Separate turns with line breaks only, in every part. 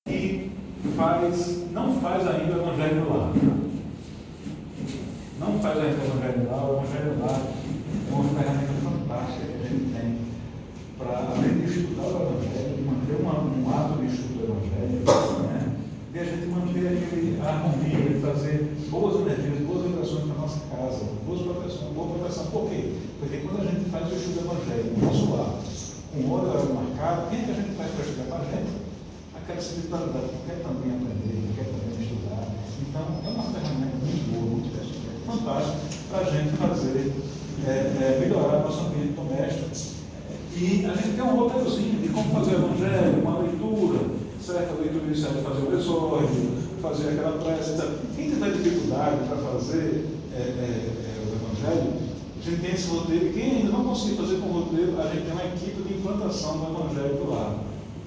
que não faz ainda o Evangelho do Lar. Não faz ainda o Evangelho do Lar. O Evangelho do Lar é uma ferramenta fantástica que a gente tem para, além de estudar o Evangelho, de manter um hábito de estudo do Evangelho, né? E a gente manter a harmonia, de fazer boas energias, boas vibrações para a nossa casa, boa proteção. Por quê? Porque quando a gente faz o estudo do Evangelho, no nosso lar, com hora marcada, quem é que a gente faz para estudar com a gente? Aquela espiritualidade que quer também aprender, que quer também estudar. Então, é uma ferramenta muito boa, muito fantástica para a gente fazer, melhorar o nosso ambiente doméstico. E a gente tem um roteirozinho de como fazer o Evangelho, uma leitura, certo? A leitura inicial de fazer o exórdio, fazer aquela prece. Quem tiver dificuldade para fazer o Evangelho, a gente tem esse roteiro. E quem ainda não conseguir fazer com o roteiro, a gente tem uma equipe de implantação do Evangelho do lar,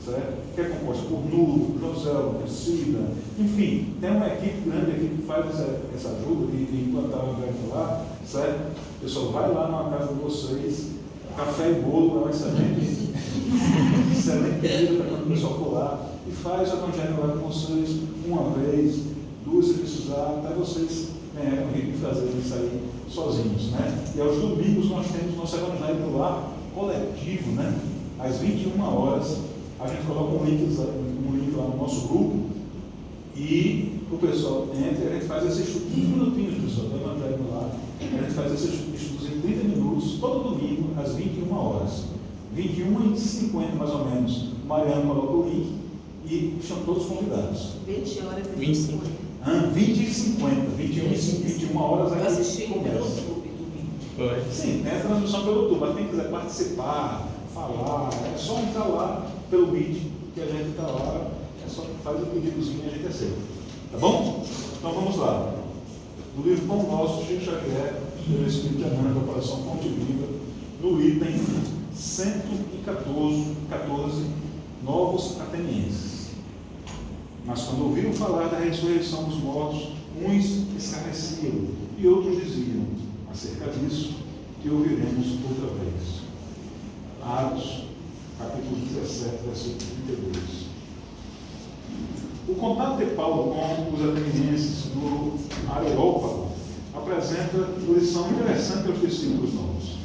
certo? Que é composta por Nulo, José, Priscila, enfim, tem uma equipe grande aqui que faz essa ajuda de implantar o Evangelho do lar, certo? O pessoal vai lá na casa de vocês, café e bolo é uma excelente comida para quando o pessoal for lá, e faz o Evangelho lá com vocês uma vez, duas se precisar, até vocês ganharem o ritmo de fazer isso aí sozinhos, né? E aos domingos nós temos nosso Evangelho do Lar coletivo, né? Às 21 horas, a gente coloca um link lá no nosso grupo e o pessoal entra e a gente faz esse estudo, 15 minutinhos, pessoal, do Evangelho do Lar. A gente faz esses estudos em 30 minutos, todo domingo, às 21 horas. 21h50, mais ou menos. O Mariano coloca o link e estão todos convidados.
20 horas e
25.
20h50, 21 horas
Eu
aí
assisti pelo
começa.
YouTube domingo.
Foi.
Sim, tem a transmissão pelo YouTube, mas quem quiser participar, falar, é só entrar lá pelo Meet, que a gente está lá, é só faz o pedidozinho e a gente aceita. Tá bom? Então vamos lá. Do livro Pão Nosso, Chico Xavier, pelo Espírito de Emmanuel, da Coração Fonte Viva, no item 114, Novos Atenienses. Mas quando ouviram falar da ressurreição dos mortos, uns escarneciam e outros diziam, acerca disso, que ouviremos outra vez. Atos, capítulo 17, versículo 32. O contato de Paulo com os atenienses do Areópago apresenta lição interessante aos discípulos novos.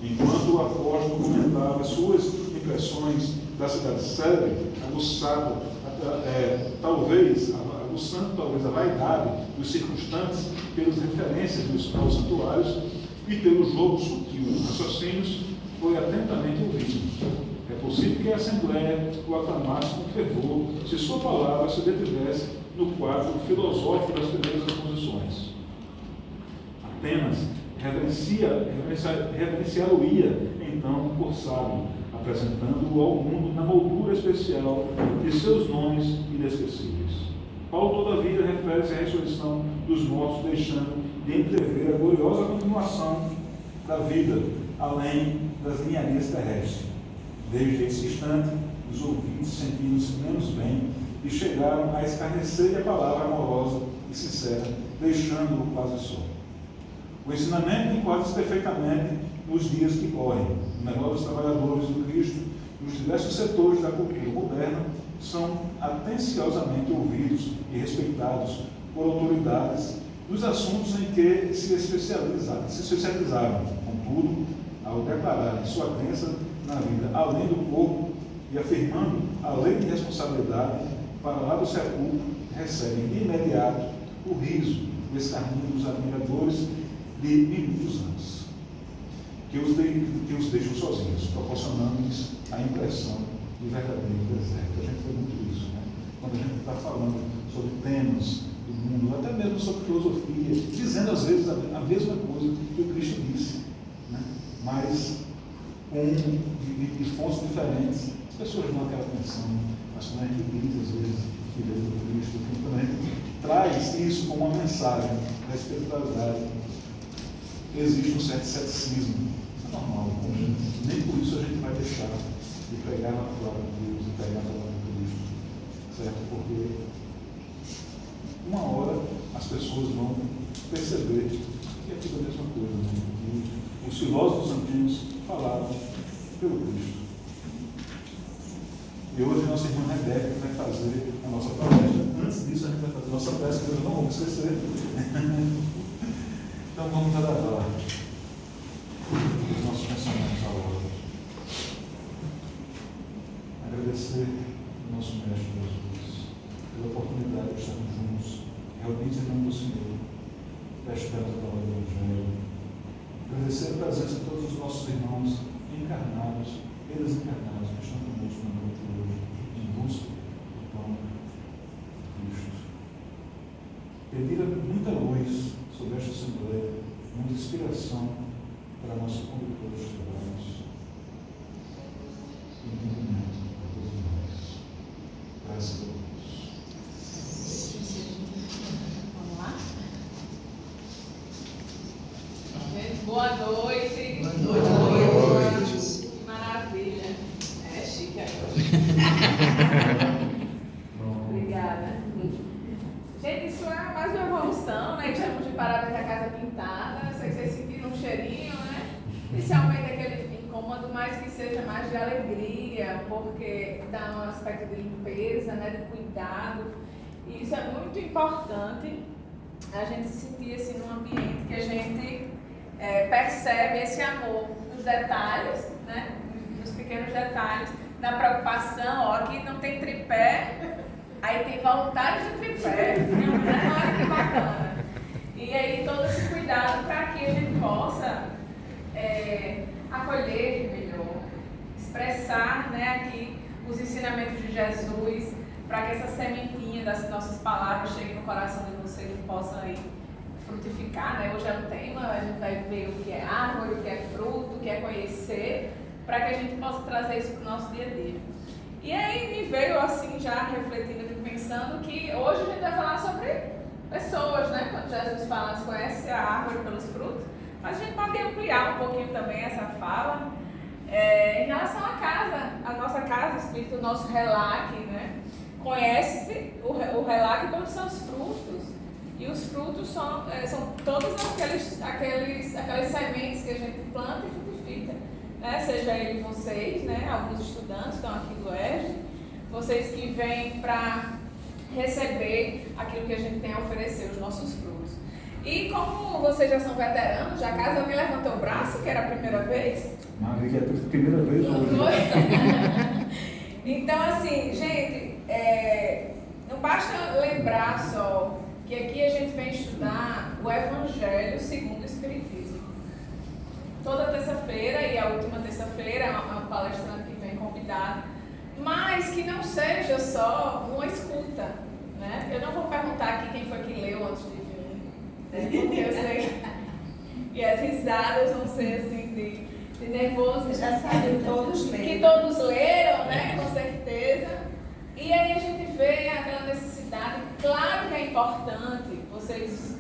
Enquanto o apóstolo comentava suas impressões da cidade célebre, aguçando talvez a vaidade dos circunstantes pelas referências aos santuários e pelo jogo sutil dos raciocínios, foi atentamente ouvido. É possível que a Assembleia o aclamasse com fervor se sua palavra se detivesse no quadro filosófico das primeiras exposições. Apenas reverenciá-lo-ia, então, por sábio, apresentando-o ao mundo na moldura especial de seus nomes inesquecíveis. Paulo, todavia, refere-se à ressurreição dos mortos, deixando de entrever a gloriosa continuação da vida, além das ninharias terrestres. Desde esse instante, os ouvintes sentiram-se menos bem e chegaram a escarnecer a palavra amorosa e sincera, deixando-o quase só. O ensinamento enquadra-se perfeitamente nos dias que correm. O negócio dos trabalhadores do Cristo, nos diversos setores da cultura moderna, são atenciosamente ouvidos e respeitados por autoridades dos assuntos em que se especializaram. Contudo, ao declararem sua crença na vida além do corpo e afirmando a lei de responsabilidade, para lá do sepulcro, recebem de imediato o riso, o escarnio dos admiradores de minutos antes, que os deixam sozinhos, proporcionando-lhes a impressão de verdadeiro deserto. A gente vê muito isso, né? Quando a gente está falando sobre temas do mundo, até mesmo sobre filosofia, dizendo às vezes a mesma coisa que o Cristo disse, né? Mas de fontes diferentes, as pessoas dão aquela atenção, mas quando a gente grita às vezes que veio do Cristo, quando a gente traz isso como uma mensagem da espiritualidade, existe um certo ceticismo. Isso é normal, nem por isso a gente vai deixar de pregar na palavra de Deus e pregar a palavra de Cristo, certo? Porque uma hora as pessoas vão perceber que é tudo a mesma coisa, né? E os filósofos antigos falaram pelo Cristo. E hoje nossa irmã Rebeca vai fazer a nossa CC. Então vamos elevar os nossos pensamentos agora. Agradecer ao nosso Mestre Jesus pela oportunidade de estarmos juntos, reunidos em nome do Senhor, prestando a palavra do Evangelho. Agradecer a presença de todos os nossos irmãos encarnados e desencarnados que estão conosco na noite de hoje, em busca do pão de Cristo. Pedir muita luz sobre esta Assembleia, muita inspiração para a nossa conduta dos trabalhos e entendimento para todos nós. Graças a Deus.
Vamos lá? Boa noite. Boa noite. Que maravilha. É chique agora. Obrigada. Gente, isso é mais uma evolução, né? Chamamos de parabéns da casa pintada. Sei que vocês sentiram um cheirinho, né? Inicialmente aquele incômodo, mas que seja mais de alegria, porque dá um aspecto de limpeza, né? De cuidado. E isso é muito importante, a gente se sentir assim num ambiente que a gente percebe esse amor nos detalhes, né? Nos pequenos detalhes, na preocupação. Ó, aqui não tem tripé. Aí tem voluntários de tripé, olha que bacana. E aí todo esse cuidado para que a gente possa acolher melhor, expressar, né, aqui os ensinamentos de Jesus, para que essa sementinha das nossas palavras chegue no coração de vocês e possa aí frutificar, né? Hoje é o tema, a gente vai ver o que é árvore, o que é fruto, o que é conhecer, para que a gente possa trazer isso para o nosso dia a dia. E aí me veio assim, já refletindo e pensando que hoje a gente vai falar sobre pessoas, né? Quando Jesus fala, se conhece a árvore pelos frutos, mas a gente pode ampliar um pouquinho também essa fala em relação à casa, a nossa casa, espírito, o nosso relaque, né? Conhece-se o relaque pelos seus frutos. E os frutos são todas aquelas sementes que a gente planta e frutifica. Né? Seja ele vocês, né? Alguns estudantes estão aqui do ERJ, vocês que vêm para receber aquilo que a gente tem a oferecer, os nossos frutos. E como vocês já são veteranos, já caso alguém levantou o braço, que era a primeira vez?
Não, que é a primeira vez hoje.
Então, assim, gente, não basta lembrar só que aqui a gente vem estudar o Evangelho segundo o Espiritismo. Toda terça-feira e a última terça-feira, a palestrante que vem convidada, mas que não seja só uma escuta, né? Eu não vou perguntar aqui quem foi que leu antes de vir, né? Porque eu sei e as risadas vão ser assim de nervoso.
Já sabem, todos leram.
Que todos leram, né? Com certeza. E aí a gente vê aquela necessidade. Claro que é importante vocês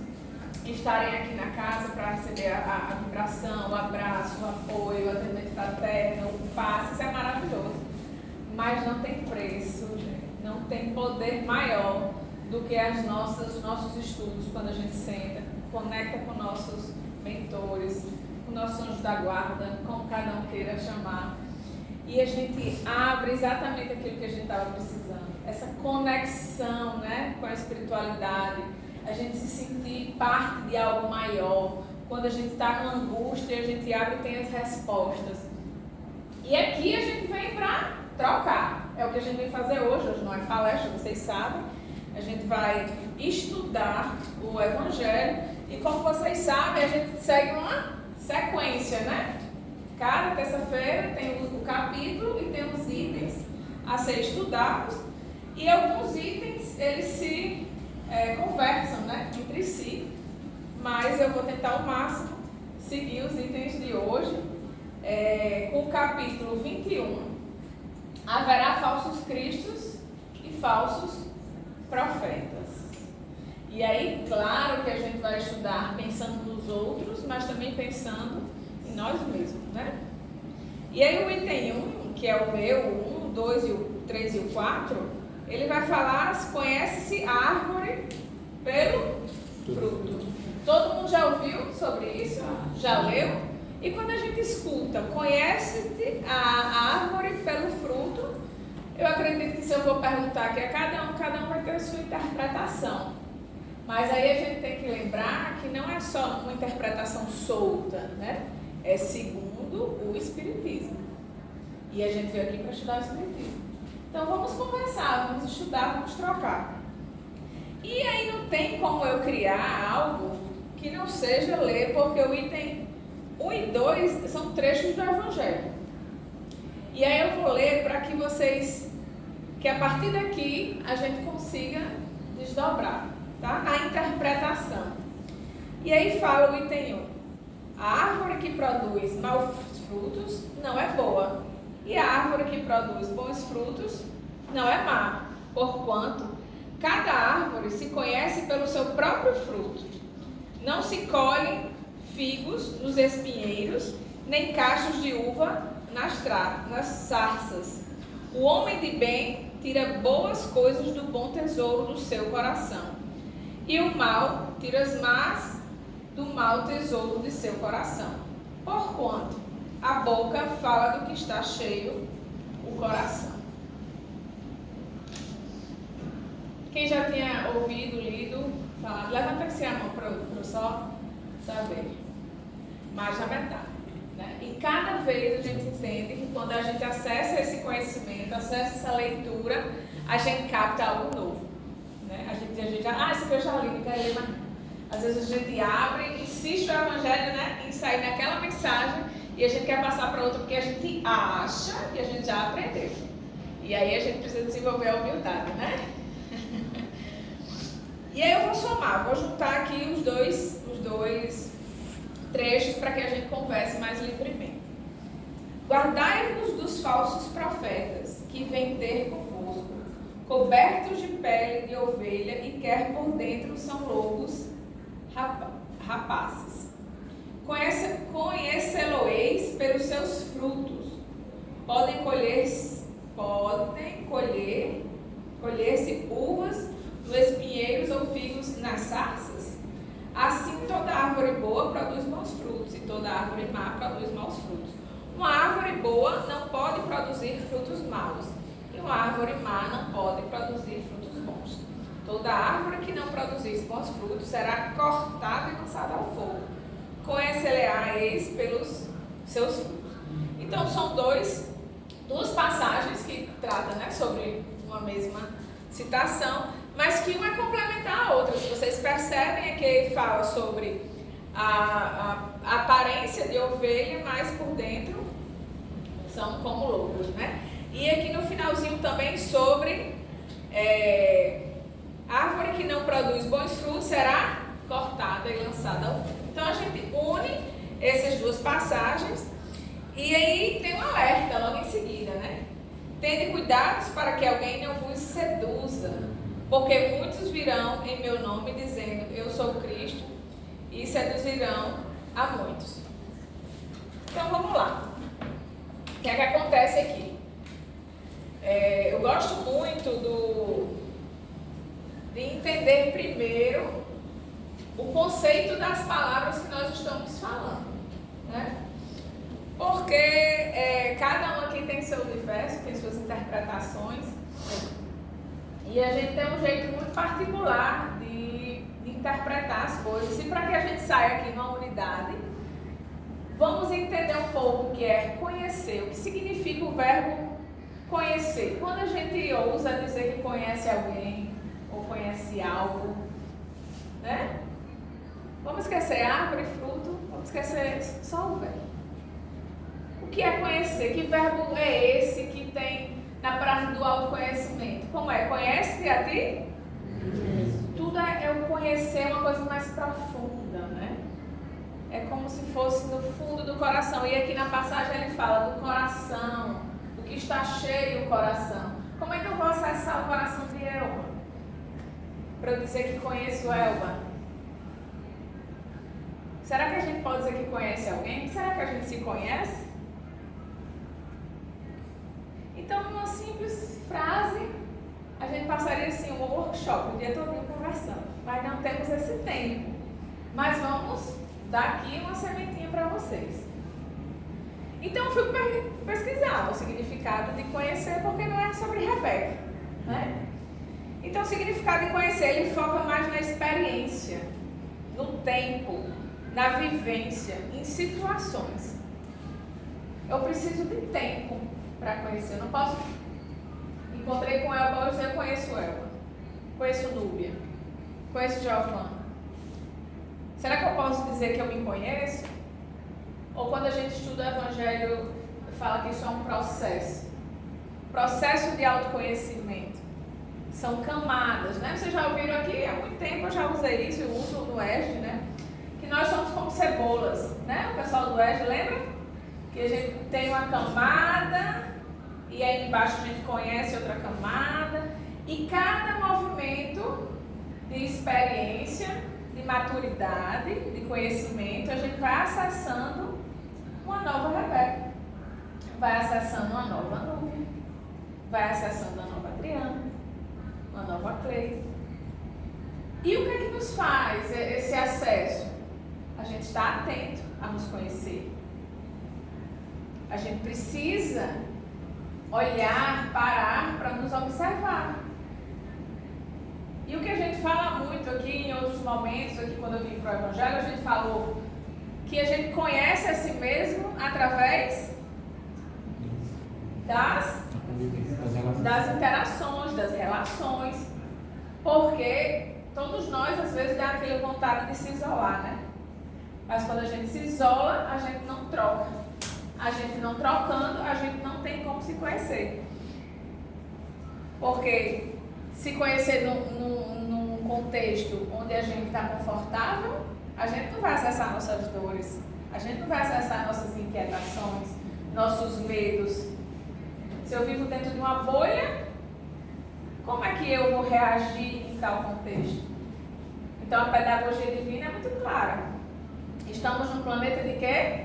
estarem aqui na casa para receber a vibração, o abraço, o apoio, o atendimento fraterno, o passe, isso é maravilhoso. Mas não tem preço, gente. Não tem poder maior do que os nossos estudos, quando a gente senta, conecta com nossos mentores, com nossos anjos da guarda, como cada um queira chamar. E a gente abre exatamente aquilo que a gente estava precisando. Essa conexão, né, com a espiritualidade. A gente se sentir parte de algo maior. Quando a gente está numa angústia, a gente abre e tem as respostas. E aqui a gente vem para trocar. É o que a gente vem fazer hoje. Hoje não é palestra, vocês sabem. A gente vai estudar o Evangelho. E como vocês sabem, a gente segue uma sequência, né? Cada terça-feira tem o capítulo e tem os itens a ser estudados. E alguns itens, eles se conversam, né, entre si. Mas eu vou tentar ao máximo seguir os itens de hoje. Com o capítulo 21, haverá falsos cristos e falsos profetas. E aí, claro que a gente vai estudar pensando nos outros, mas também pensando em nós mesmos, né? E aí o item 1, que é o meu, o 1, o 2, o 3 e o 4, ele vai falar, conhece-se árvore pelo fruto. Todo mundo já ouviu sobre isso? Já leu? E quando a gente escuta, conhece-se a árvore pelo fruto, eu acredito que se eu for perguntar aqui a cada um vai ter a sua interpretação. Mas aí a gente tem que lembrar que não é só uma interpretação solta, né? É segundo o Espiritismo. E a gente veio aqui para estudar o Espiritismo. Então vamos conversar, vamos estudar, vamos trocar. E aí não tem como eu criar algo que não seja ler, porque o item 1 e 2 são trechos do Evangelho. E aí eu vou ler para que vocês, que a partir daqui a gente consiga desdobrar, tá? A interpretação. E aí fala o item 1. A árvore que produz maus frutos não é boa, e a árvore que produz bons frutos não é má, porquanto cada árvore se conhece pelo seu próprio fruto. Não se colhem figos nos espinheiros, nem cachos de uva nas sarças. O homem de bem tira boas coisas do bom tesouro do seu coração, e o mal tira as más do mau tesouro de seu coração. Porquanto a boca fala do que está cheio o coração. Quem já tinha ouvido, lido, falado, levanta aqui a mão para eu só saber. Mais da metade, né? E cada vez a gente entende que quando a gente acessa esse conhecimento, acessa essa leitura, a gente capta algo novo, né? A gente já, isso aqui eu já li, não quero ler mais. Às vezes a gente abre, insiste o Evangelho, né, em sair naquela mensagem e a gente quer passar para outra porque a gente acha que a gente já aprendeu. E aí a gente precisa desenvolver a humildade, né? E aí eu vou somar, vou juntar aqui os dois trechos para que a gente converse mais livremente. Guardai-vos dos falsos profetas, que vêm ter convosco, cobertos de pele de ovelha e quer por dentro são lobos rapazes. Conhecê-lo-eis pelos seus frutos. Podem colher-se uvas nos espinheiros ou figos nas sarças? Assim toda árvore boa produz bons frutos, e toda árvore má produz maus frutos. Uma árvore boa não pode produzir frutos maus, e uma árvore má não pode produzir frutos bons. Toda árvore que não produzir bons frutos será cortada e lançada ao fogo. Conhece-lhe-eis pelos seus frutos. Então são duas passagens que tratam, né, sobre uma mesma citação, mas que uma é complementar a outra. Se vocês percebem, é que ele fala sobre a aparência de ovelha, mas por dentro são como lobos, né? E aqui no finalzinho também sobre árvore que não produz bons frutos será cortada e lançada ao fogo. Então a gente une essas duas passagens e aí tem um alerta logo em seguida, né? Tende cuidados para que alguém não vos seduza, porque muitos virão em meu nome dizendo, eu sou Cristo, e seduzirão a muitos. Então vamos lá. O que é que acontece aqui? Eu gosto muito de entender primeiro o conceito das palavras que nós estamos falando, né? Porque cada um aqui tem seu universo, tem suas interpretações, e a gente tem um jeito muito particular de interpretar as coisas. E para que a gente saia aqui numa unidade, vamos entender um pouco o que é conhecer, o que significa o verbo conhecer. Quando a gente ousa dizer que conhece alguém ou conhece algo, né? Vamos esquecer árvore, fruto, vamos esquecer só o verbo. O que é conhecer? Que verbo é esse que tem na parte do autoconhecimento? Como é? Conhece a ti? Tudo é o conhecer, uma coisa mais profunda, né? É como se fosse no fundo do coração. E aqui na passagem ele fala do coração, do que está cheio o coração. Como é que eu vou acessar o coração de Elba? Para eu dizer que conheço Elba? Será que a gente pode dizer que conhece alguém? Será que a gente se conhece? Então, numa simples frase, a gente passaria assim um workshop o dia todo conversando. Mas não temos esse tempo. Mas vamos dar aqui uma sementinha para vocês. Então, eu fui pesquisar o significado de conhecer, porque não é sobre Rebeca, né? Então, o significado de conhecer, ele foca mais na experiência, no tempo, na vivência, em situações. Eu preciso de tempo para conhecer. Eu não posso... Encontrei com Elba hoje, eu conheço Elba. Conheço Núbia. Conheço Giovana. Será que eu posso dizer que eu me conheço? Ou quando a gente estuda o Evangelho, fala que isso é um processo. Processo de autoconhecimento. São camadas, né? Vocês já ouviram aqui, há muito tempo eu já usei isso, eu uso no ESG, né? Que nós somos como cebolas, né? O pessoal do ESG, lembra? Que a gente tem uma camada e aí embaixo a gente conhece outra camada. E cada movimento de experiência, de maturidade, de conhecimento, a gente vai acessando uma nova Rebeca, vai acessando uma nova Núbia, vai acessando uma nova Adriana, uma nova Cleide. E o que é que nos faz esse acesso? A gente está atento a nos conhecer. A gente precisa olhar, parar para nos observar. E o que a gente fala muito aqui em outros momentos, aqui quando eu vim para o Evangelho, a gente falou que a gente conhece a si mesmo através das interações, das relações. Porque todos nós, às vezes, dá aquela vontade de se isolar, né? Mas quando a gente se isola, a gente não troca. A gente não trocando, a gente não tem como se conhecer. Porque se conhecer num contexto onde a gente está confortável, a gente não vai acessar nossas dores, a gente não vai acessar nossas inquietações, nossos medos. Se eu vivo dentro de uma bolha, como é que eu vou reagir em tal contexto? Então a pedagogia divina é muito clara. Estamos num planeta de quê?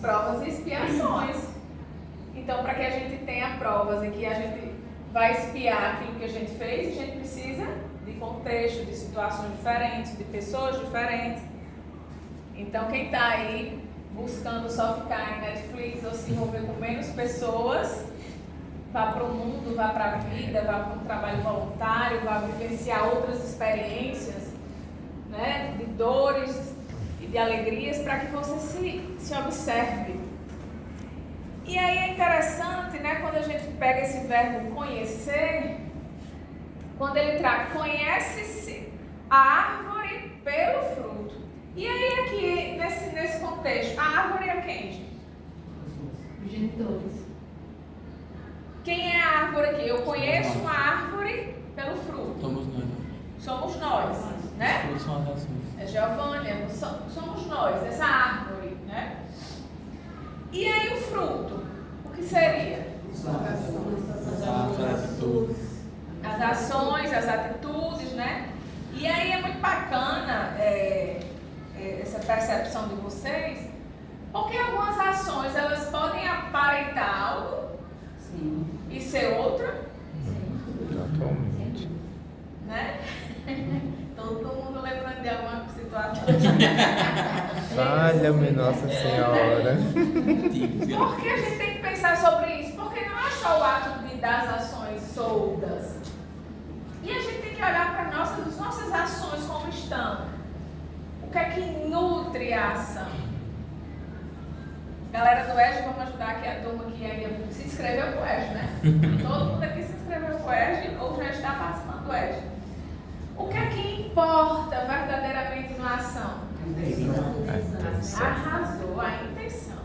Provas e expiações. Então, para que a gente tenha provas e que a gente vai expiar aquilo que a gente fez, a gente precisa de contexto, de situações diferentes, de pessoas diferentes. Então, quem está aí buscando só ficar em Netflix ou se envolver com menos pessoas, vá para o mundo, vá para a vida, vá para um trabalho voluntário, vá vivenciar outras experiências, né, de dores e de alegrias, para que você se observe. E aí é interessante, né, quando a gente pega esse verbo conhecer, quando ele traz, conhece-se a árvore pelo fruto. E aí aqui, nesse contexto, a árvore é quem, gente?
Os genitores.
Quem é a árvore aqui? Eu conheço uma árvore pelo fruto.
Somos nós.
Somos nós, né?
Frutos são as ações.
É Giovânia, somos nós, essa árvore, né? E aí o fruto, o que seria? As ações, as atitudes, né? E aí é muito bacana essa percepção de vocês, porque algumas ações, elas podem aparentar algo, sim, e ser outra.
Atualmente.
Né? Todo mundo lembrando de alguma situação.
Valha-me Nossa Senhora.
Por que a gente tem que pensar sobre isso? Porque não é só o ato das ações soltas. E a gente tem que olhar para as nossas ações como estão. O que é que nutre a ação? Galera do ESG, vamos ajudar aqui a turma que ainda se inscreveu para o ESG, né? Todo mundo aqui se inscreveu para o ESG ou já está participando do ESG. O que é que importa verdadeiramente na ação? Arrasou, a intenção.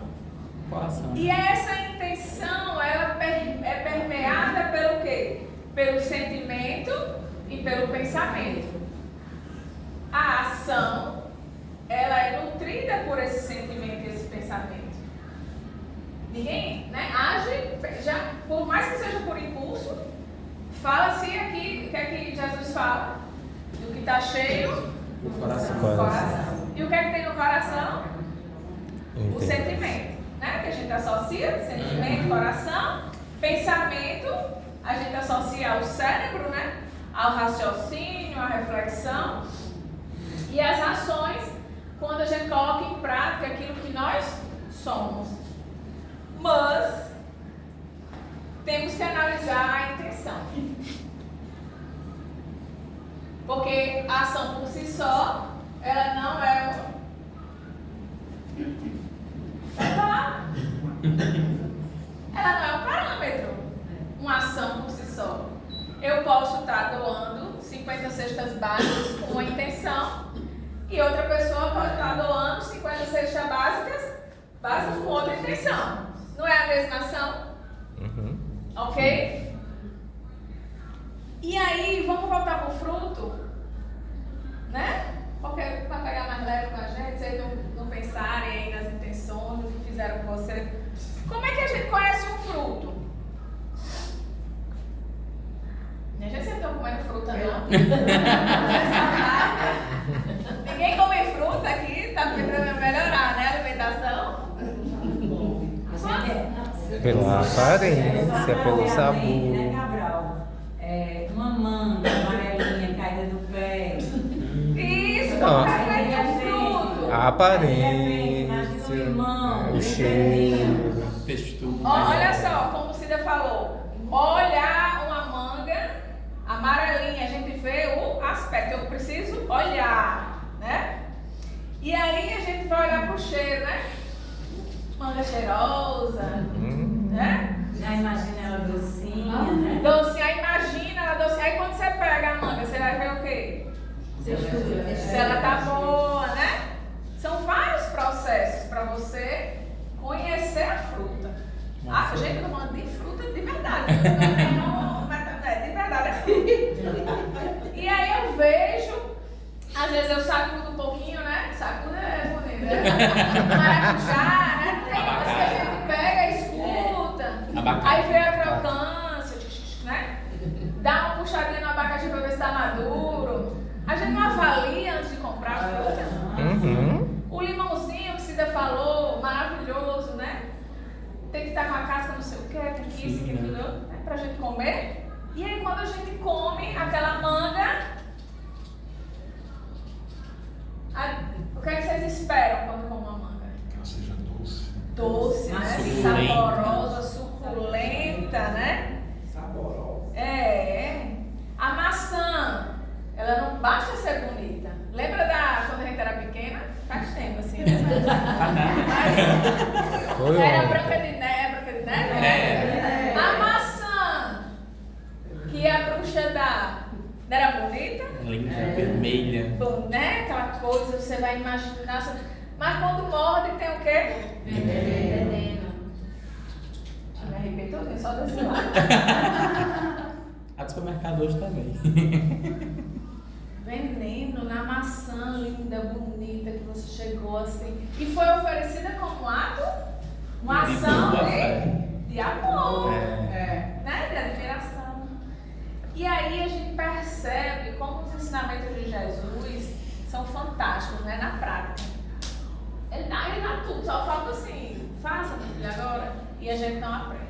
Coração.
E essa intenção, ela é permeada pelo quê? Pelo sentimento e pelo pensamento. A ação, ela é nutrida por esse sentimento e esse pensamento. Ninguém, né, age, já, por mais que seja por impulso, fala-se aqui, o que é que Jesus fala? Do que está cheio?
O coração.
Coração. E o que é que tem no coração? O
Entendi.
sentimento, né? Que a gente associa, sentimento, coração, pensamento, a gente associa ao cérebro, né? Ao raciocínio, à reflexão. E as ações, quando a gente coloca em prática aquilo que nós somos. Mas temos que analisar a intenção. Porque a ação por si só, ela não é ela não é um parâmetro. Uma ação por si só. Eu posso estar doando 50 cestas básicas com uma intenção e outra pessoa pode estar doando 50 cestas básicas com outra intenção. Não é a mesma ação? Ok? E aí, vamos voltar para o fruto, né? Porque para pegar mais leve com a gente, vocês não pensarem aí nas intenções, no que fizeram com você. Como é que a gente conhece um fruto? Nem já vocês estão comendo fruta, não? Ninguém come fruta aqui, tá tentando melhorar, né? A alimentação.
Pela aparência, pelo sabor.
Né, Cabral? Uma manga amarelinha caída do pé.
Isso,
Não.
como é feito um fruto?
A aparência, o cheiro.
Textura.
Olha só, como o Cida falou. Olhar uma manga amarelinha, a gente vê o aspecto. Eu preciso olhar, né? E aí a gente vai olhar pro cheiro, né? Manga cheirosa, né?
Já imagina ela docinha, né?
Docinha, aí imagina ela docinha. Aí quando você pega a manga, você vai ver o quê? Se ela tá boa, né? São vários processos para você conhecer a fruta. Ah, gente, eu tô falando de fruta de verdade. Não é de verdade. E aí eu vejo, às vezes eu sacudo um pouquinho, né? Sacudo é bonito, né? Maracujá, né? Tem umas que a gente pega e escuta.
Abacate.
Aí vê a crocância, né? Dá uma puxadinha no abacaxi pra ver se tá maduro. A gente não avalia antes de comprar a fruta. O limãozinho que Cida falou, maravilhoso, né? Tem que estar com a casca não sei o que, tem que isso, tem aquilo, né? Pra gente comer. E aí quando a gente come aquela manga, o que é que vocês esperam quando comem uma manga?
Que ela seja doce.
Doce, né?
Suculenta.
Saborosa, suculenta, né?
Saborosa.
A maçã, ela não basta ser bonita. Lembra quando a gente era pequena? Faz tempo, assim, né?
Foi
Era
ontem.
branca de neve. A maçã que a bruxa dá, não era bonita?
Linda, vermelha.
Bom, né? Aquela coisa, você vai imaginar. Mas quando morde, tem o quê? Veneno. Me arrepiei todinha, só desse lado.
A do supermercado hoje também.
Veneno na maçã linda, bonita, que você chegou assim. E foi oferecida como ato, uma ação de amor, né? De admiração. E aí a gente percebe como os ensinamentos de Jesus são fantásticos, né? Na prática. Ele dá tudo, só falta assim, faça, meu filho, agora. E a gente não aprende.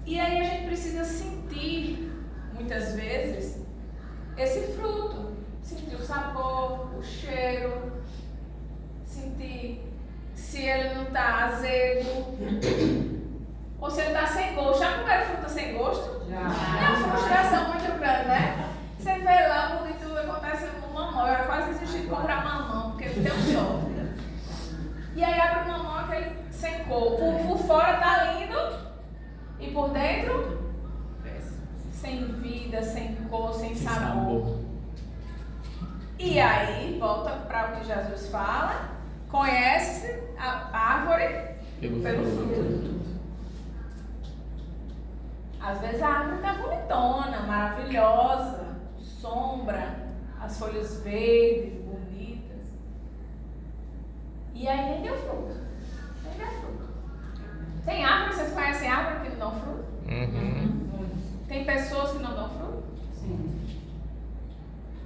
E aí a gente precisa sentir, muitas vezes, esse fruto. Sentir o sabor, o cheiro, sentir se ele não está azedo ou se ele está sem gosto. Já comeram fruta sem gosto?
Já.
É uma frustração muito grande, né? Você vê lá, bonito, acontece com mamão. Eu quase desisti de comprar mamão, porque não tem sorte. E aí abre o mamão, aquele sem cor. Por fora tá lindo e por dentro sem vida, sem cor, sem sabor. E aí, volta para o que Jesus fala, conhece a árvore pelo fruto. Às vezes a árvore está bonitona, maravilhosa, sombra, as folhas verdes, bonitas. E aí nem deu fruto. Nem deu fruto. Tem árvore, vocês conhecem árvore que não dão fruto? Tem pessoas que não dão fruto?
Sim.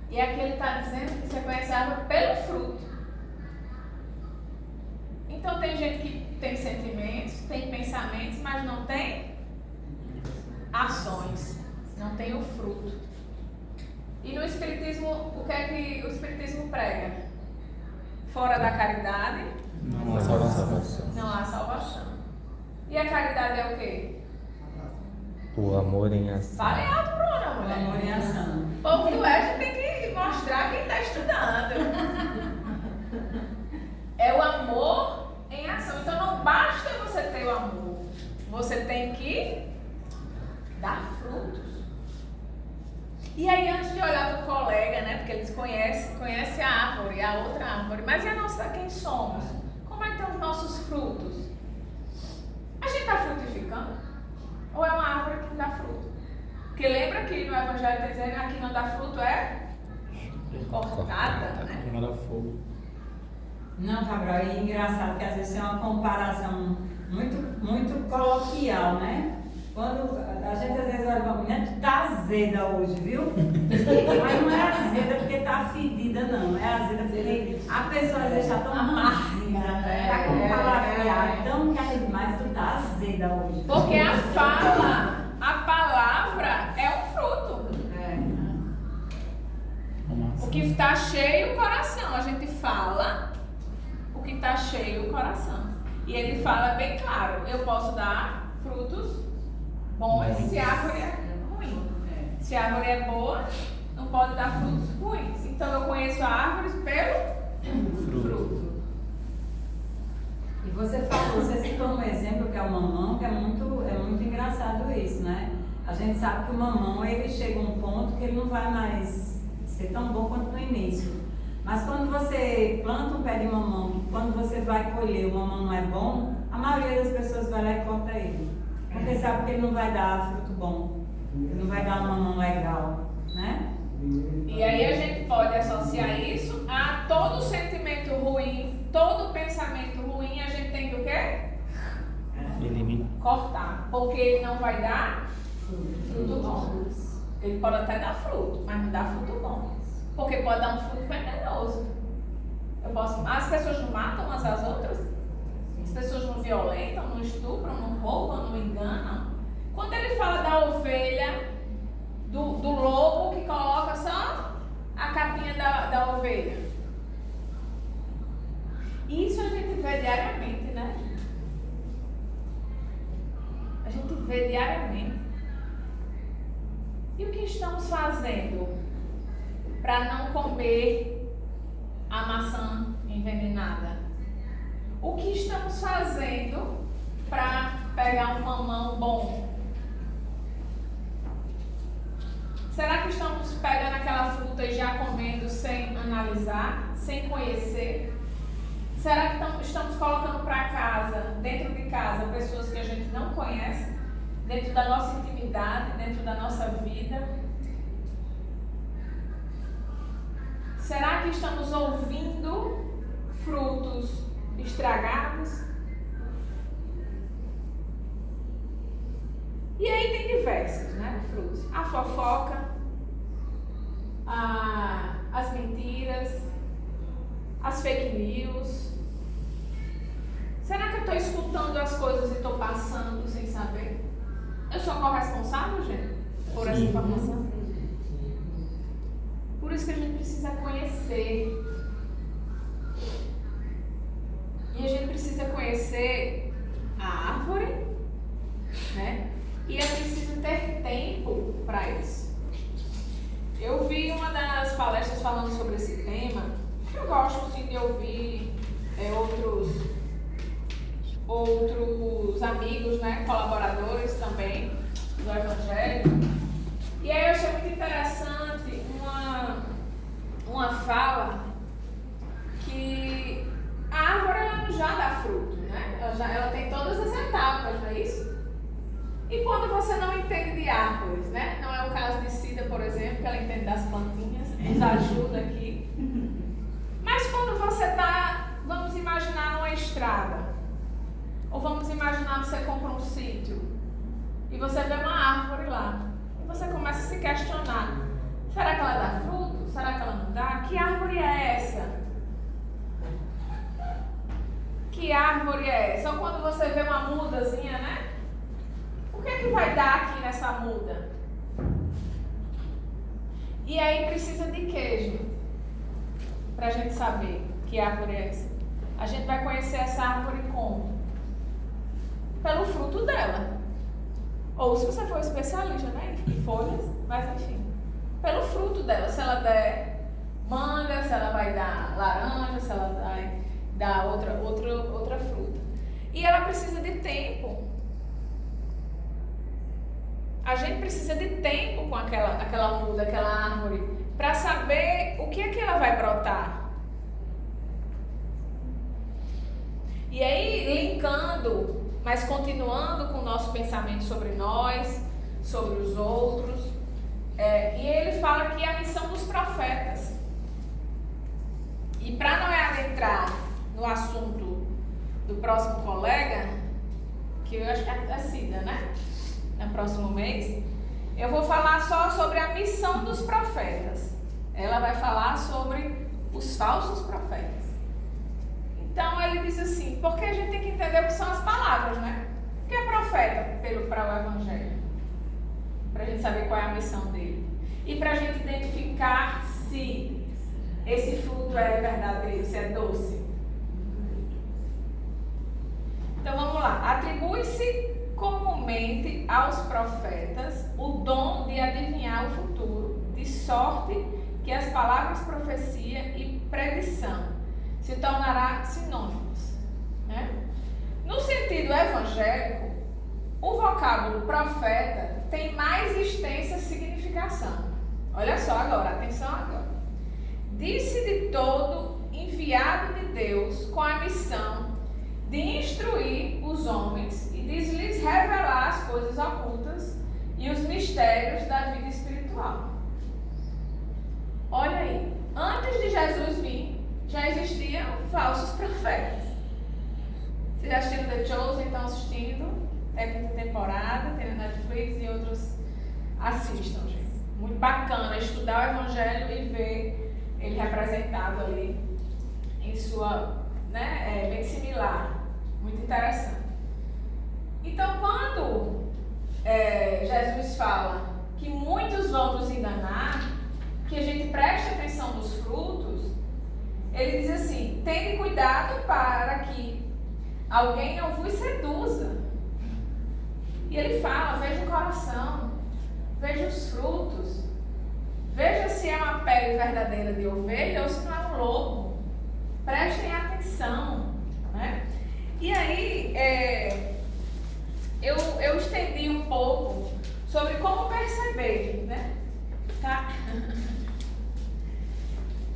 E aqui ele está dizendo que você conhece a árvore pelo fruto. Então tem gente que tem sentimentos, tem pensamentos, mas não tem ações. Não tem o fruto. E no Espiritismo, o que é que o Espiritismo prega? Fora da caridade,
Não há salvação.
não há salvação. E a caridade é o quê?
O amor em ação.
Fale alto, Bruna, mulher.
Amor em ação.
O povo do Oeste tem que mostrar quem está estudando. É o amor em ação. Então não basta você ter o amor. Você tem que dar frutos. E aí, antes de olhar para o colega, né? Porque eles conhecem a árvore, a outra árvore. Mas e a nossa, quem somos? Como é que estão os nossos frutos? A gente está frutificando? Ou é uma árvore que não dá fruto? Porque lembra que no Evangelho está dizendo que aqui não dá fruto é cortada, né?
Jogada a fogo.
Não, Cabral, é engraçado que às vezes é uma comparação muito coloquial, né? Quando a gente às vezes olha para a mulher, tu tá azeda hoje, viu? Mas não é azeda porque tá fedida, não. É azeda porque a pessoa às vezes já tão amarga, tá com o palavreado tão mas tu tá azeda hoje.
Porque a palavra é um fruto. O que está cheio o coração. A gente fala o que está cheio o coração. E ele fala bem claro, eu posso dar frutos bons se a árvore é ruim. Se a árvore é boa, não pode dar frutos ruins. Então eu conheço a árvore pelo fruto.
E você citou um exemplo que é o mamão, que é muito engraçado isso, né? A gente sabe que o mamão, ele chega a um ponto que ele não vai mais ser tão bom quanto no início. Mas quando você planta um pé de mamão, quando você vai colher, o mamão não é bom, a maioria das pessoas vai lá e corta ele. Porque sabe que ele não vai dar fruto bom, ele não vai dar um mamão legal, né?
E aí a gente pode associar isso a todo sentimento ruim, todo pensamento ruim, a gente tem que o quê?
Elimina.
Cortar. Porque ele não vai dar fruto bom. Ele pode até dar fruto, mas não dá fruto bom. Porque pode dar um fruto venenoso. As pessoas não matam umas às outras? As pessoas não violentam, não estupram, não roubam, não enganam. Quando ele fala da ovelha, do lobo que coloca só a capinha da ovelha. Isso a gente vê diariamente, né? A gente vê diariamente. E o que estamos fazendo para não comer a maçã envenenada? O que estamos fazendo para pegar um mamão bom? Será que estamos pegando aquela fruta e já comendo sem analisar, sem conhecer? Será que estamos colocando para casa, dentro de casa, pessoas que a gente não conhece, dentro da nossa intimidade, dentro da nossa vida? Será que estamos ouvindo frutos estragados? E aí tem diversos, né, frutos. A fofoca, as mentiras, as fake news. Será que eu estou escutando as coisas e estou passando sem saber? Eu sou corresponsável, gente, por essa informação? Por isso que a gente precisa conhecer. E a gente precisa conhecer a árvore, né? E é preciso ter tempo para isso. Eu vi uma das palestras falando sobre esse tema. Eu gosto sim de ouvir outros amigos, né, colaboradores também do Evangelho. E aí eu achei muito interessante uma fala que a árvore ela não já dá fruto, né? Ela tem todas as etapas, não é isso? E quando você não entende de árvores, né? Não é o caso de Cida, por exemplo, que ela entende das plantinhas, nos ajuda aqui. Mas quando você está, vamos imaginar numa estrada, ou vamos imaginar que você compra um sítio, e você vê uma árvore lá, e você começa a se questionar, será que ela dá fruto? Será que ela não dá? Que árvore é essa? Que árvore é essa? Ou quando você vê uma mudazinha, né? O que é que vai dar aqui nessa muda? E aí precisa de quê, gente? Pra gente saber que árvore é essa. A gente vai conhecer essa árvore como? Pelo fruto dela. Ou se você for especialista, né, em folhas, mas enfim, pelo fruto dela, se ela der manga, se ela vai dar laranja, se ela vai dar outra fruta. E ela precisa de tempo. A gente precisa de tempo com aquela muda, aquela árvore, para saber o que é que ela vai brotar. E aí, linkando, mas continuando com o nosso pensamento sobre nós, sobre os outros, e ele fala aqui a missão dos profetas. E para não adentrar no assunto do próximo colega, que eu acho que é a Cida, né? No próximo mês, eu vou falar só sobre a missão dos profetas. Ela vai falar sobre os falsos profetas. Então ele diz assim, porque a gente tem que entender o que são as palavras, né? O que é profeta para o Evangelho? Para a gente saber qual é a missão dele. E para a gente identificar se esse fruto é verdadeiro, se é doce. Então vamos lá. Atribui-se comumente aos profetas o dom de adivinhar o futuro, de sorte que as palavras profecia e predição se tornará sinônimos, né? No sentido evangélico, o vocábulo profeta tem mais extensa significação. Olha só agora, atenção agora. Disse de todo enviado de Deus com a missão de instruir os homens e de lhes revelar as coisas ocultas e os mistérios da vida espiritual. Olha aí, antes de Jesus vir, já existiam falsos profetas. Vocês já assistiram The Chosen? Estão assistindo? É a quinta temporada, tem na Netflix e outros. Assistam, gente. Muito bacana estudar o Evangelho e ver ele representado ali em sua, né, bem similar. Muito interessante. Então, quando Jesus fala que muitos vão nos enganar, que a gente preste atenção nos frutos, ele diz assim, tende cuidado para que alguém não vos seduza. E ele fala, veja o coração, veja os frutos, veja se é uma pele verdadeira de ovelha ou se não é um lobo. Prestem atenção, né? E aí, eu estendi um pouco sobre como perceber, né? Tá?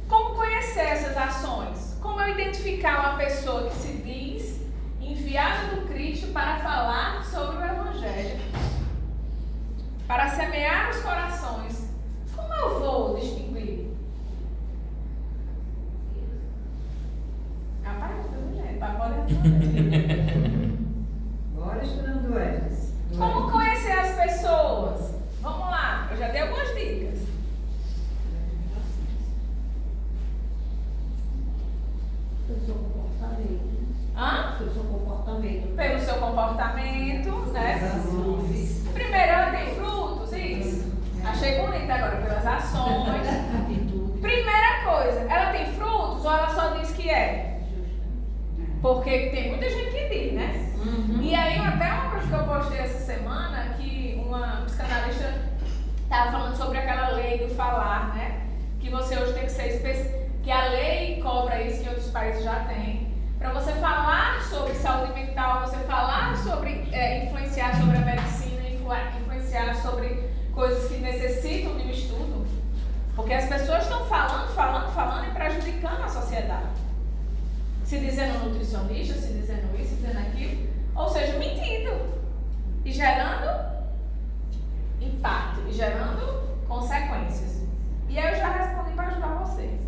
Como conhecer essas ações? Como eu identificar uma pessoa que se diz enviada do Cristo para falar sobre o Evangelho, para semear os corações? Como eu vou distinguir? A pergunta, gente, pode responder.
Bora estudando elas.
Como conhecer as pessoas? Vamos lá, eu já dei algumas dicas.
Pelo seu comportamento.
Hã?
Pelo seu comportamento.
Pelo seu comportamento, né? Primeiro, ela tem frutos, isso. Achei bonita agora, pelas ações.
Atitude.
Primeira coisa, ela tem frutos ou ela só diz que é? Porque tem muita gente que diz, né? E aí, até uma coisa que eu postei essa semana, que uma psicanalista estava falando sobre aquela lei do falar, né? Que você hoje tem que ser que a lei cobra isso, que outros países já têm. Para você falar sobre saúde mental, você falar sobre influenciar sobre a medicina, influenciar sobre coisas que necessitam de um estudo. Porque as pessoas estão falando e prejudicando a sociedade. Se dizendo nutricionista, se dizendo isso, se dizendo aquilo. Ou seja, mentindo. E gerando impacto, e gerando consequências. E aí eu já respondi para ajudar vocês.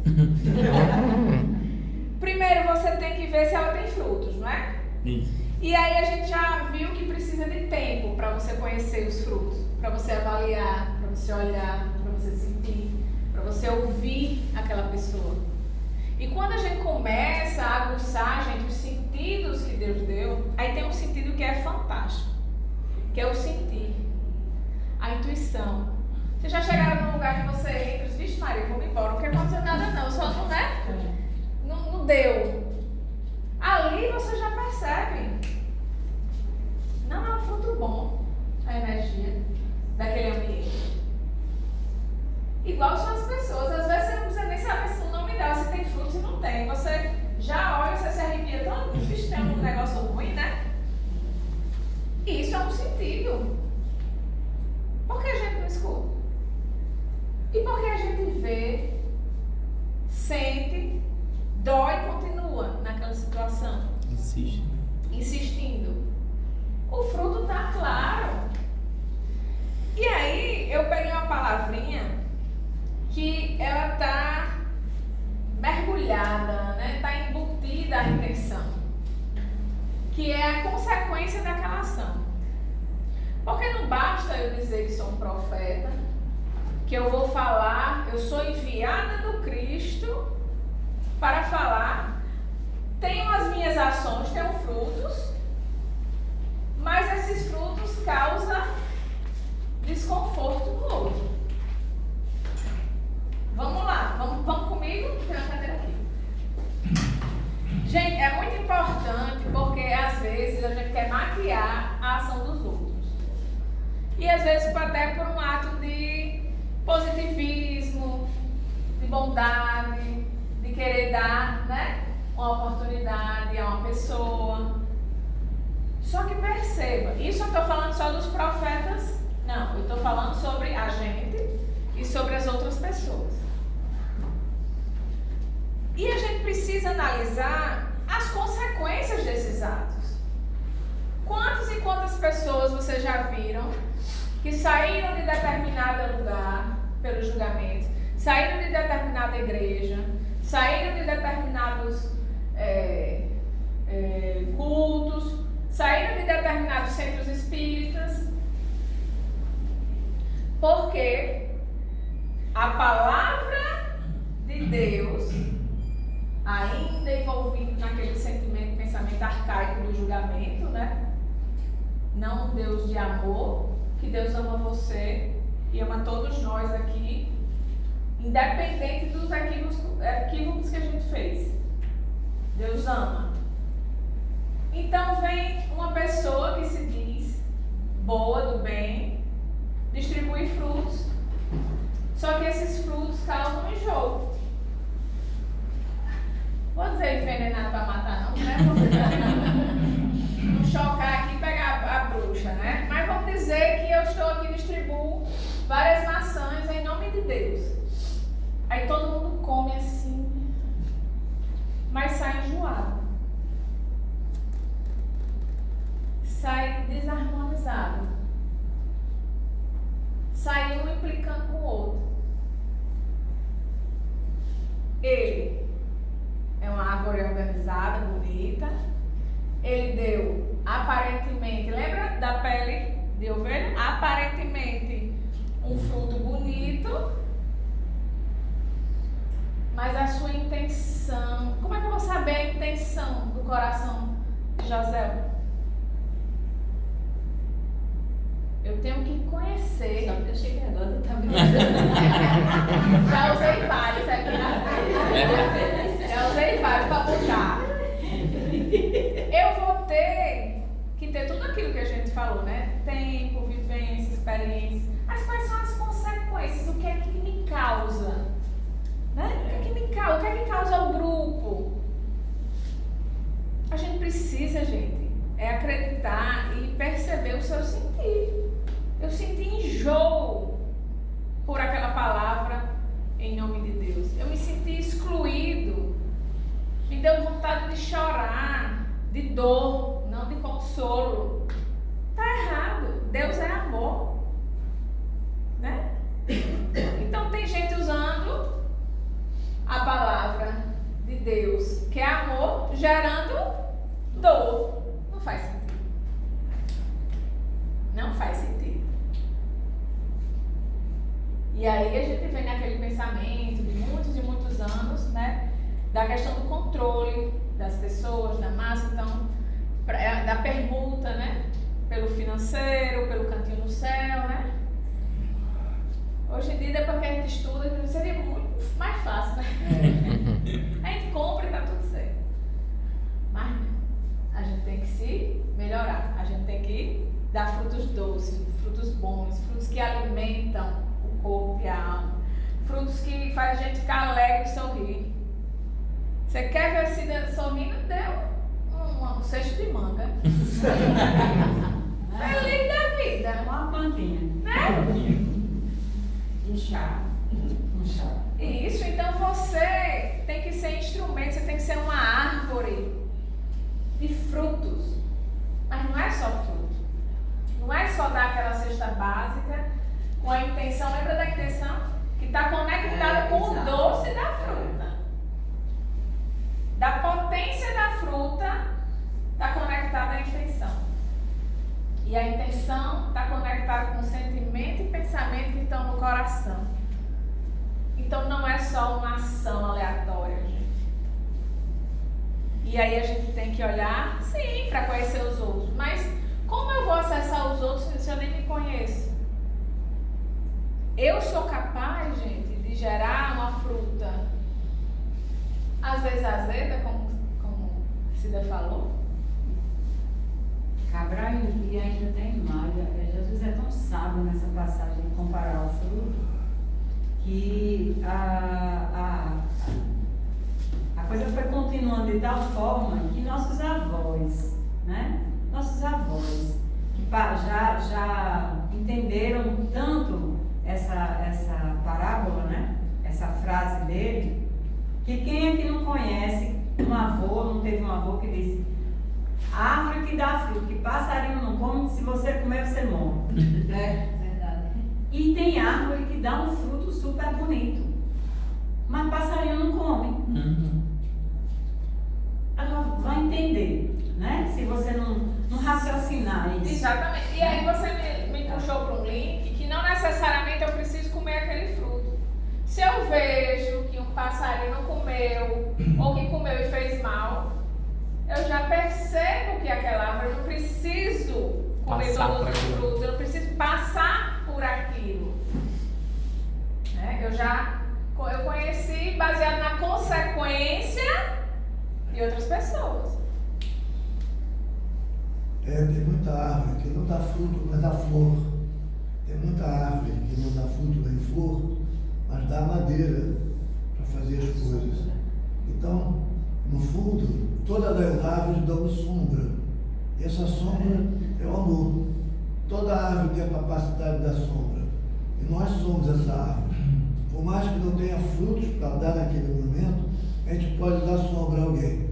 Primeiro você tem que ver se ela tem frutos, não é?
Isso.
E aí a gente já viu que precisa de tempo para você conhecer os frutos, para você avaliar, para você olhar, para você sentir, para você ouvir aquela pessoa. E quando a gente começa a aguçar, gente, os sentidos que Deus deu, aí tem um sentido que é fantástico, que é o sentir, a intuição. Vocês já chegaram num lugar que você entra e diz, vixe Maria, vou embora, não quer acontecer nada não, só não, né? Não deu. Ali você já percebe. Não é um fruto bom. a energia daquele ambiente. Igual são as pessoas, às vezes você não precisa nem saber se o nome dela, se tem frutos e não tem. Você já olha, você se arrepia todo, bicho, tem um negócio ruim, né? E isso é um sentido. Por que a gente não escuta? E por que a gente vê, sente, dói e continua naquela situação?
Insiste.
Insistindo. O fruto está claro. E aí eu peguei uma palavrinha que ela está mergulhada, né? Está embutida a intenção, que é a consequência daquela ação. Porque não basta eu dizer que sou um profeta, que eu vou falar, eu sou enviada do Cristo para falar, tenho as minhas ações, tenho frutos, mas esses frutos causam desconforto no outro. Vamos lá, vamos comigo? Tem uma cadeira aqui. Gente, é muito importante porque às vezes a gente quer maquiar a ação dos outros. E às vezes até por um ato de positivismo, de bondade, de querer dar, né, uma oportunidade a uma pessoa. Só que perceba, isso eu estou falando só dos profetas? Não, eu estou falando sobre a gente e sobre as outras pessoas. E a gente precisa analisar as consequências desses atos. Quantas e quantas pessoas vocês já viram que saíram de determinado lugar pelo julgamento, saíram de determinada igreja, saíram de determinados cultos, saíram de determinados centros espíritas, porque a palavra de Deus, ainda envolvido naquele sentimento, pensamento arcaico do julgamento, né? Não um Deus de amor, que Deus ama você e ama todos nós aqui, independente dos equívocos que a gente fez. Deus ama. Então vem uma pessoa que se diz boa, do bem, distribui frutos, só que esses frutos causam enjoo. Vou dizer envenenado para matar não, né? Não chocar aqui e pegar a bruxa, né? Mas vamos dizer que eu estou aqui e distribuo várias maçãs em nome de Deus. Aí todo mundo come assim, mas sai enjoado. Sai desarmonizado. Sai um implicando com o outro. Ele é uma árvore organizada, bonita. Ele deu, aparentemente, lembra da pele de ovelha? Aparentemente, um fruto bonito. Mas a sua intenção... Como é que eu vou saber a intenção do coração de José? Eu tenho que conhecer.
Só porque eu cheguei agora, eu estava
Já usei vários aqui na frente. Já usei vários para puxar. Eu vou ter que ter tudo aquilo que a gente falou, né? Tempo, vivência, experiência. Mas quais são as consequências? O que é que me causa? Né? O que é que me causa? O que é que causa ao grupo? A gente precisa, gente, acreditar e perceber o seu sentir. Eu senti enjoo por aquela palavra em nome de Deus. Eu me senti excluído. Me deu vontade de chorar, de dor, não de consolo. Tá errado. Deus é amor. Né? Então tem gente usando a palavra de Deus, que é amor, gerando dor. Não faz sentido. Não faz sentido. E aí a gente vem naquele pensamento de muitos e muitos anos, né? Da questão do controle das pessoas, da massa, então, da permuta, né? Pelo financeiro, pelo cantinho no céu, né? Hoje em dia, depois que a gente estuda, seria muito mais fácil, né? A gente compra e tá tudo certo. Mas a gente tem que se melhorar, a gente tem que dar frutos doces, frutos bons, frutos que alimentam o corpo e a alma, frutos que fazem a gente ficar alegre e sorrir. Você quer ver a Cida sorrindo? Deu um cesto de manga. Feliz da vida.
Uma plantinha.
Né?
Um chá.
Isso, então você tem que ser instrumento, você tem que ser uma árvore de frutos. Mas não é só fruto. Não é só dar aquela cesta básica com a intenção, lembra da intenção? Que está conectada com o doce da fruta. Da potência da fruta está conectada à intenção. E a intenção está conectada com o sentimento e pensamento que estão no coração. Então não é só uma ação aleatória, gente. E aí a gente tem que olhar, sim, para conhecer os outros. Mas como eu vou acessar os outros se eu nem me conheço? Eu sou capaz, gente, de gerar uma fruta, às vezes azeda, como Cida falou.
Cabral e ainda tem mais. Jesus é tão sábio nessa passagem de comparar o fruto, que a coisa foi continuando de tal forma que nossos avós, né? Nossos avós, que já entenderam tanto essa parábola, né? Essa frase dele, que quem aqui não conhece um avô, não teve um avô que disse: árvore que dá fruto, que passarinho não come, se você comer você morre.
É verdade.
E tem árvore que dá um fruto super bonito, mas passarinho não come. Agora vai entender, né? Se você não raciocinar isso.
Exatamente. E aí você me puxou para um link que não necessariamente eu preciso comer aquele fruto. Se eu vejo que um passarinho não comeu, ou que comeu e fez mal, eu já percebo que aquela árvore, eu não preciso comer todos os frutos, eu não preciso passar por aquilo. Né? Eu conheci baseado na consequência de outras pessoas.
Tem muita árvore que não dá fruto, mas dá flor. Tem muita árvore que não dá fruto nem flor, mas dá madeira para fazer as coisas. Então, no fundo, todas as árvores dão sombra. E essa sombra é o amor. Toda árvore tem a capacidade da sombra. E nós somos essa árvore. Por mais que não tenha frutos para dar naquele momento, a gente pode dar sombra a alguém.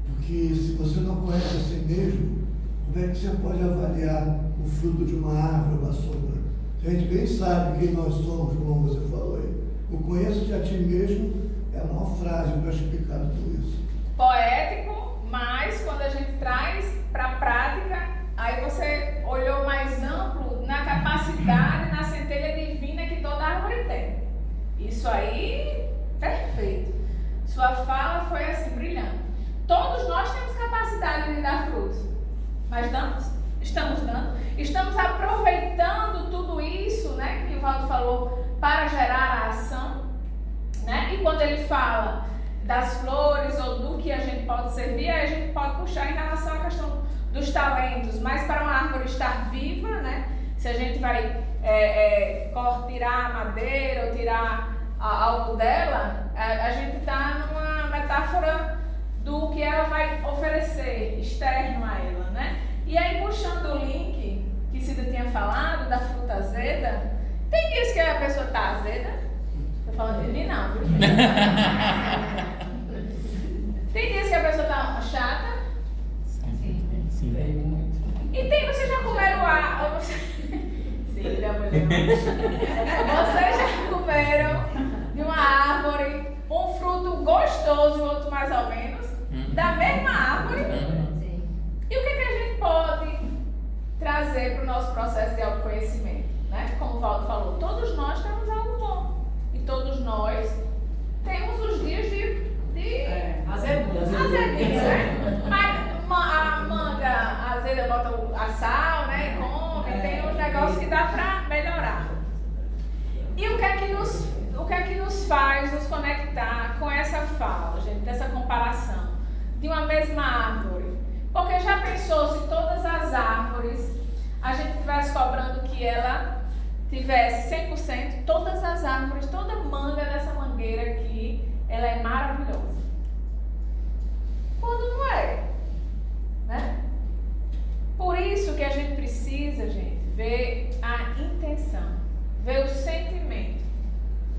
Porque se você não conhece a si mesmo, como é que você pode avaliar o fruto de uma árvore, uma sombra? Se a gente bem sabe quem nós somos, como você falou aí. O conheço-te a ti mesmo é a maior frase para explicar tudo isso.
Poético, mas quando a gente traz para a prática, aí você olhou mais amplo na capacidade, na centelha divina que toda árvore tem. Isso aí, perfeito. Sua fala foi assim, brilhante. Todos nós temos capacidade de dar frutos, mas damos? Estamos dando? Estamos aproveitando tudo isso, né, que o Valdo falou, para gerar a ação, né? E quando ele fala das flores ou do que a gente pode servir, aí a gente pode puxar em relação à questão dos talentos, mas para uma árvore estar viva, né? Se a gente vai tirar a madeira ou tirar algo dela, a gente está numa metáfora do que ela vai oferecer externo a ela, né? E aí, puxando o link que Cida tinha falado da fruta azeda, tem dias que a pessoa está azeda. Tô falando de mim não, viu? Tem dias que a pessoa está chata.
Sim.
E tem, vocês já comeram Cida, mulher. Vocês já comeram de uma árvore um fruto gostoso e outro mais ou menos, da mesma árvore? E o que a gente pode trazer para o nosso processo de autoconhecimento? Né? Como o Valdo falou, todos nós temos algo bom. E todos nós temos os dias de azedinha, né? Mas a manga azeda bota a sal, né? E come, tem uns negócios que dá para melhorar. E o que é que nos faz nos conectar com essa fala, gente, dessa comparação de uma mesma árvore? Porque já pensou se todas as árvores a gente estivesse cobrando que ela tivesse 100%, todas as árvores, toda manga dessa mangueira aqui, ela é maravilhosa. Quando não é, né? Por isso que a gente precisa, gente, ver a intenção, ver o sentimento.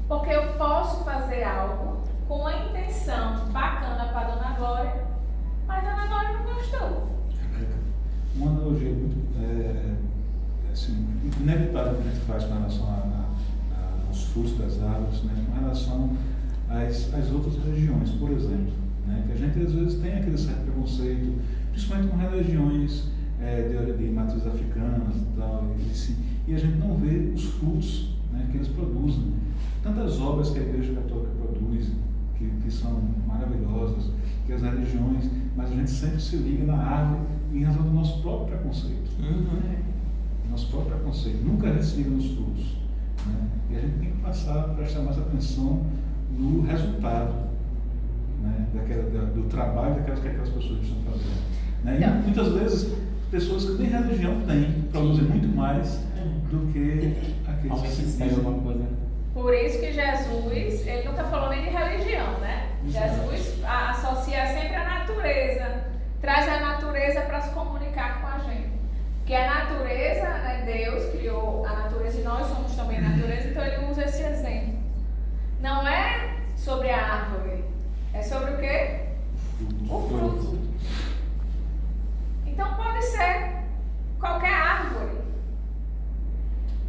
Porque eu posso fazer algo com uma intenção bacana para a Dona Glória, mas a Dona Glória não gostou.
Uma analogia muito assim, inevitável que a gente faz com relação aos frutos das árvores, né, com relação às outras religiões, por exemplo. Né, que a gente às vezes tem aquele certo preconceito, principalmente com religiões de matriz africanas e tal, e a gente não vê os frutos, né, que eles produzem. Tantas obras que a Igreja Católica produz, que são maravilhosas, que as religiões, mas a gente sempre se liga na árvore em razão do nosso próprio preconceito. Nosso próprio preconceito. Nunca a gente se liga nos frutos. Né? E a gente tem que passar a prestar mais atenção no resultado, né? Do trabalho que aquelas pessoas estão fazendo. Né? E muitas vezes, pessoas que nem religião têm, produzem muito mais do que aqueles que se
alguma coisa.
Por isso que Jesus, ele nunca falou nem de religião, né? Jesus associa sempre a natureza, traz a natureza para se comunicar com a gente. Porque a natureza, né, Deus criou a natureza e nós somos também a natureza, então ele usa esse exemplo. Não é sobre a árvore, é sobre o quê? O fruto. Então pode ser qualquer árvore,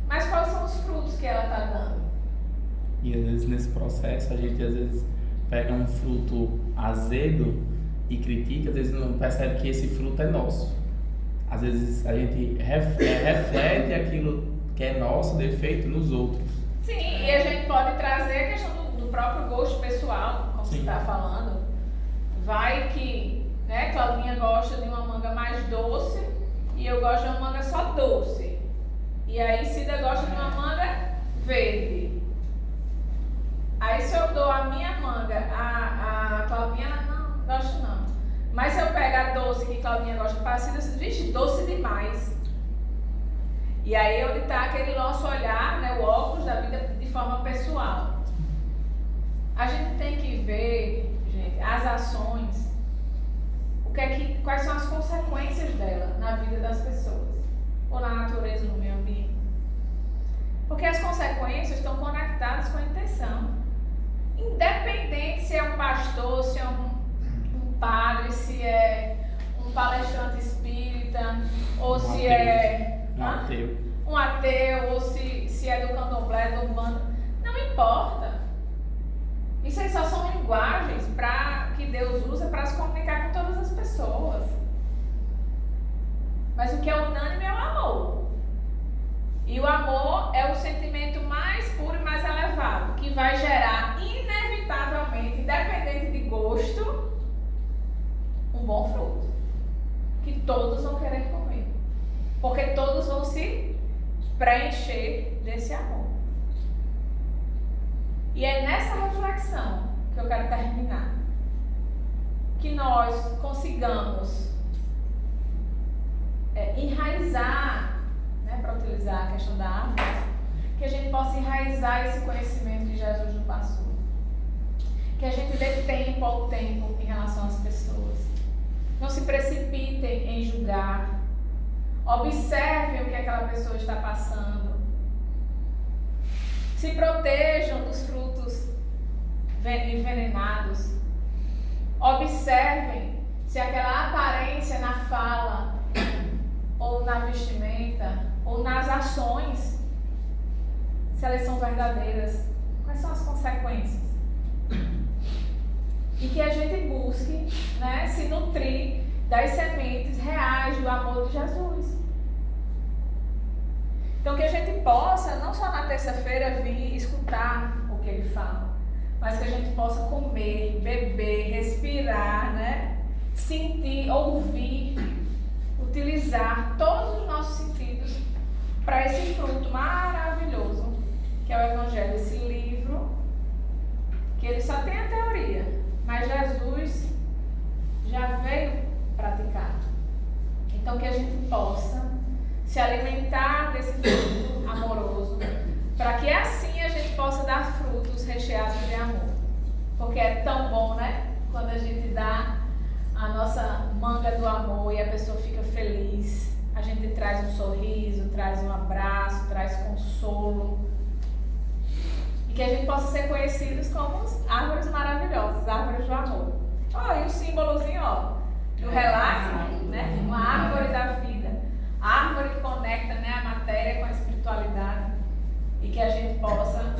mas quais são os frutos que ela está dando?
E às vezes nesse processo a gente às vezes pega um fruto azedo e critica, às vezes não percebe que esse fruto é nosso. Às vezes a gente reflete aquilo que é nosso defeito nos outros.
Sim, e a gente pode trazer a questão do próprio gosto pessoal, como você está falando. Vai que, né, Claudinha gosta de uma manga mais doce e eu gosto de uma manga só doce. E aí Cida gosta de uma manga verde. Aí se eu dou a minha manga, a Claudinha não gosta não. Mas se eu pego a doce que Claudinha gosta de Cida, eu digo, vixe, doce demais. E aí onde está aquele nosso olhar, né, o óculos da vida de forma pessoal. A gente tem que ver, gente, as ações, quais são as consequências dela na vida das pessoas, ou na natureza, no meio ambiente. Porque as consequências estão conectadas com a intenção. Independente se é um pastor, se é um padre, se é um palestrante espírita, ou se é um ateu, ou se é do candomblé, do umbanda, não importa. Isso aí só são linguagens que Deus usa para se comunicar com todas as pessoas. Mas o que é unânime é o amor. E o amor é o sentimento mais puro e mais elevado, que vai gerar inevitavelmente, independente de gosto, um bom fruto. Que todos vão querer comer. Porque todos vão se preencher desse amor. E é nessa reflexão que eu quero terminar. Que nós consigamos enraizar, né, para utilizar a questão da árvore, que a gente possa enraizar esse conhecimento que Jesus nos passou. Que a gente dê tempo ao tempo em relação às pessoas. Não se precipitem em julgar. Observem o que aquela pessoa está passando. Se protejam dos frutos envenenados. Observem se aquela aparência na fala, ou na vestimenta, ou nas ações, se elas são verdadeiras. Quais são as consequências? E que a gente busque, né, se nutrir das sementes reais do amor de Jesus. Então que a gente possa, não só na terça-feira, vir escutar o que ele fala, mas que a gente possa comer, beber, respirar, né, sentir, ouvir, utilizar todos os nossos sentidos para esse fruto maravilhoso que é o Evangelho, esse livro que ele só tem a teoria, mas Jesus já veio praticar. Então que a gente possa se alimentar porque é tão bom, né? Quando a gente dá a nossa manga do amor e a pessoa fica feliz. A gente traz um sorriso, traz um abraço, traz consolo. E que a gente possa ser conhecidos como árvores maravilhosas, árvores do amor. Ó, e o símbolozinho, ó, do relax, né? Uma árvore da vida. A árvore que conecta, né, a matéria com a espiritualidade. E que a gente possa